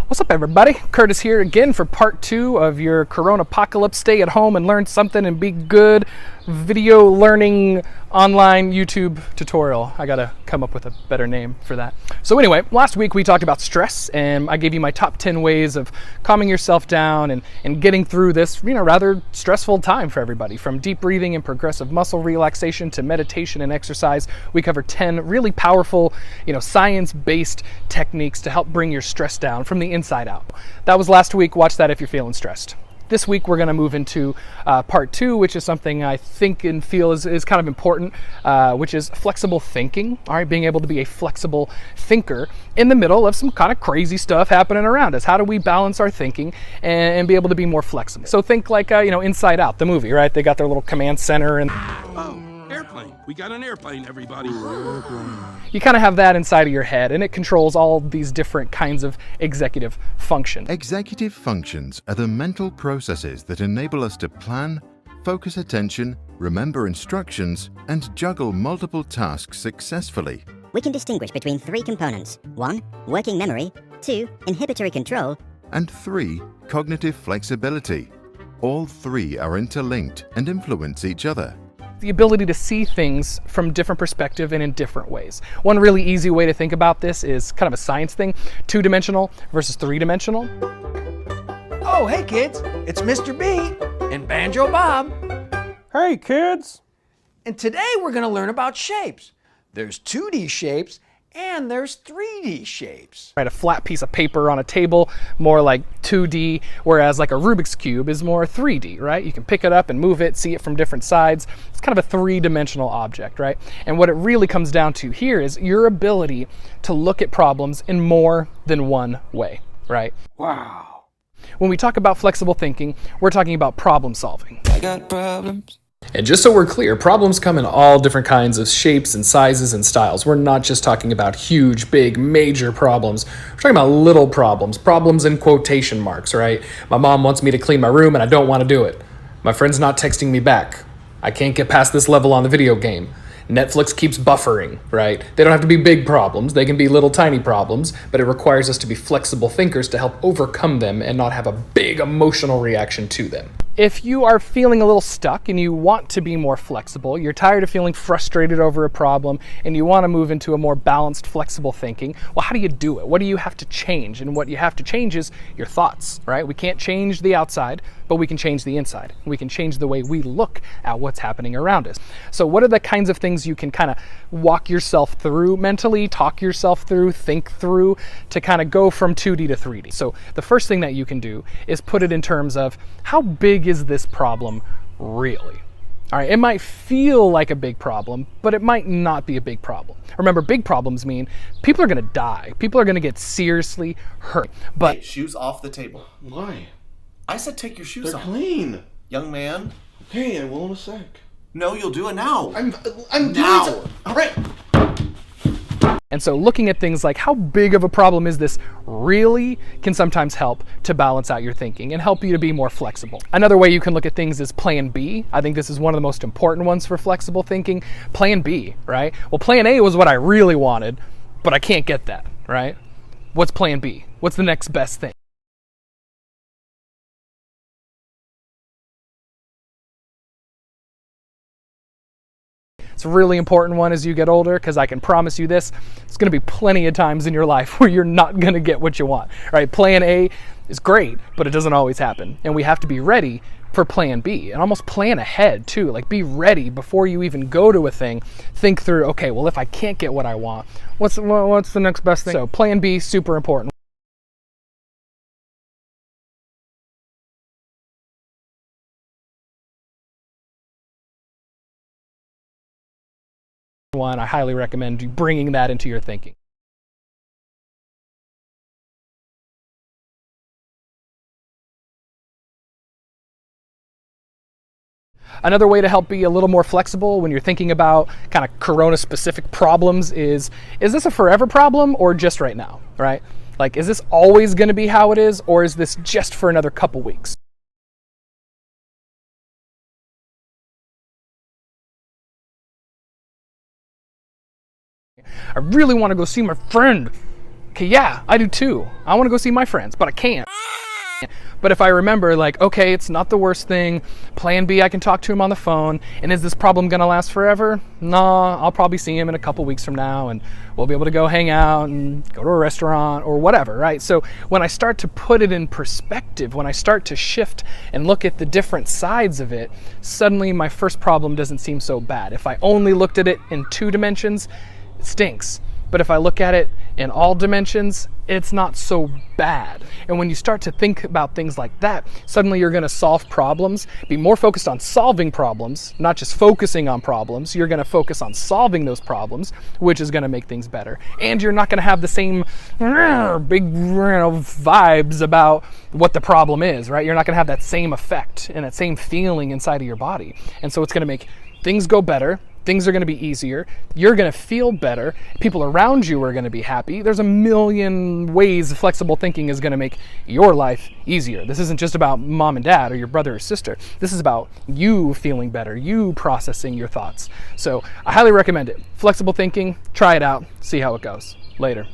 What's up, everybody? Curtis here again for part 2 of your Corona Apocalypse Stay at Home and Learn Something and Be Good video learning online YouTube tutorial. I gotta come up with a better name for that. So anyway, last week we talked about stress, and I gave you my top 10 ways of calming yourself down and getting through this, rather stressful time for everybody. From deep breathing and progressive muscle relaxation to meditation and exercise, we cover 10 really powerful, science-based techniques to help bring your stress down from the inside out. That was last week. Watch that if you're feeling stressed. This week we're going to move into part 2, which is something I think and feel is kind of important, which is flexible thinking. All right, being able to be a flexible thinker in the middle of some kind of crazy stuff happening around us. How do we balance our thinking and be able to be more flexible? So think like Inside Out, the movie, right? They got their little command center and airplane. We got an airplane, everybody. You kind of have that inside of your head, and it controls all these different kinds of executive function. Executive functions are the mental processes that enable us to plan, focus attention, remember instructions, and juggle multiple tasks successfully. We can distinguish between 3 components. 1. Working memory. 2. Inhibitory control. And 3. Cognitive flexibility. All 3 are interlinked and influence each other. The ability to see things from different perspective and in different ways. One really easy way to think about this is kind of a science thing, 2-dimensional versus 3-dimensional. Oh, hey kids, it's Mr. B and Banjo Bob. Hey kids! And today we're going to learn about shapes. There's 2D shapes and there's 3D shapes. Right, a flat piece of paper on a table, more like 2D, whereas like a Rubik's Cube is more 3D, right? You can pick it up and move it, see it from different sides. It's kind of a 3-dimensional object, right? And what it really comes down to here is your ability to look at problems in more than one way, right? Wow. When we talk about flexible thinking, we're talking about problem solving. I got problems. And just so we're clear, problems come in all different kinds of shapes and sizes and styles. We're not just talking about huge, big, major problems. We're talking about little problems. Problems in quotation marks, right? My mom wants me to clean my room and I don't want to do it. My friend's not texting me back. I can't get past this level on the video game. Netflix keeps buffering, right? They don't have to be big problems. They can be little tiny problems, but it requires us to be flexible thinkers to help overcome them and not have a big emotional reaction to them. If you are feeling a little stuck and you want to be more flexible, you're tired of feeling frustrated over a problem, and you want to move into a more balanced, flexible thinking, well, how do you do it? What do you have to change? And what you have to change is your thoughts, right? We can't change the outside, but we can change the inside. We can change the way we look at what's happening around us. So what are the kinds of things you can kind of walk yourself through mentally, talk yourself through, think through to kind of go from 2D to 3D? So the first thing that you can do is put it in terms of how big is this problem really? All right, it might feel like a big problem, but it might not be a big problem. Remember, big problems mean people are going to die. People are going to get seriously hurt. But hey, shoes off the table. Why? I said take your shoes They're off. clean. Young man. Okay, I will in a sec. No, you'll do it now. I'm now. doing it. All right. And so looking at things like how big of a problem is this really can sometimes help to balance out your thinking and help you to be more flexible. Another way you can look at things is plan B. I think this is one of the most important ones for flexible thinking. Plan B, right? Well, plan A was what I really wanted, but I can't get that, right? What's plan B? What's the next best thing? It's a really important one as you get older, because I can promise you this, it's going to be plenty of times in your life where you're not going to get what you want. Right? Plan A is great, but it doesn't always happen. And we have to be ready for plan B and almost plan ahead too. Like be ready before you even go to a thing. Think through, okay, well, if I can't get what I want, what's the next best thing? So plan B, super important. One, I highly recommend you bringing that into your thinking. Another way to help be a little more flexible when you're thinking about kind of Corona-specific problems is this a forever problem or just right now, right? Like, is this always going to be how it is, or is this just for another couple weeks? I really want to go see my friend. Okay, yeah, I do too. I want to go see my friends, but I can't. But if I remember, like, okay, it's not the worst thing. Plan B, I can talk to him on the phone. And is this problem going to last forever? Nah, I'll probably see him in a couple weeks from now, and we'll be able to go hang out and go to a restaurant or whatever, right? So when I start to put it in perspective, when I start to shift and look at the different sides of it, suddenly my first problem doesn't seem so bad. If I only looked at it in 2 dimensions, it stinks. But if I look at it in all dimensions, it's not so bad. And when you start to think about things like that, suddenly you're going to solve problems, be more focused on solving problems, not just focusing on problems. You're going to focus on solving those problems, which is going to make things better. And you're not going to have the same big vibes about what the problem is, right? You're not going to have that same effect and that same feeling inside of your body. And so it's going to make things go better. Things are going to be easier. You're going to feel better. People around you are going to be happy. There's a million ways flexible thinking is going to make your life easier. This isn't just about mom and dad or your brother or sister. This is about you feeling better, you processing your thoughts. So I highly recommend it. Flexible thinking, try it out, see how it goes. Later.